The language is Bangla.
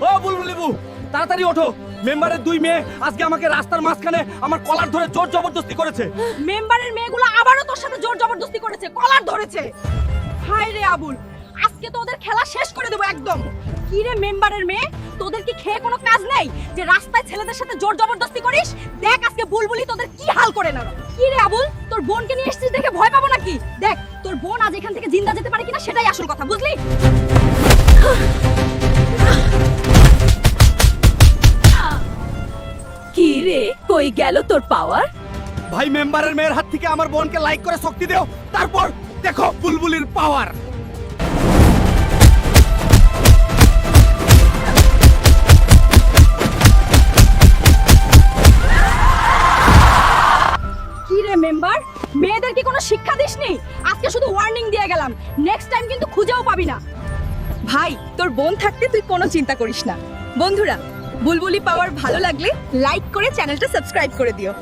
ও বুলবুলিবু, তাড়াতাড়ি ওঠো। মেম্বারের দুই মেয়ে আজকে আমাকে রাস্তার মাঝখানে আমার কলার ধরে জোর জবরদস্তি করেছে। মেম্বারের মেয়েগুলো আবারও তোর সাথে জোর জবরদস্তি করেছে, কলার ধরেছে। হায় রে আবুল, আজকে তো ওদের খেলা শেষ করে দেবো একদম। কি রে মেম্বারের মেয়ে, তোদের কি খেয়ে কোনো কাজ নেই যে রাস্তায় ছেলেদের সাথে জোর জবরদস্তি করিস? দেখ আজকে বুলবুলি তোদের কি হাল করে না। কি রে আবুল, তোর বোনকে নিয়ে এসেছিস দেখে ভয় পাবো নাকি? দেখ তোর বোন আজ এখান থেকে জিন্দা যেতে পারে কিনা সেটাই আসল কথা, বুঝলি? কি রে, কই গেল তোর পাওয়ার? ভাই, মেম্বারের মেয়ের হাত থেকে আমার বোনকে লাইক করে শক্তি দাও, তারপর দেখো বুলবুলির পাওয়ার। কি রে মেম্বার, মেয়েদের কি কোনো শিক্ষা দিসনি? আজকে শুধু ওয়ার্নিং দিয়ে গেলাম, নেক্সট টাইম কিন্তু খুঁজেও পাবি না। ভাই, তোর বোন থাকতে তুই কোনো চিন্তা করিস না। বন্ধুরা, বুলবুলি পাওয়ার ভালো লাগলে লাইক করে চ্যানেলটা সাবস্ক্রাইব করে দিও।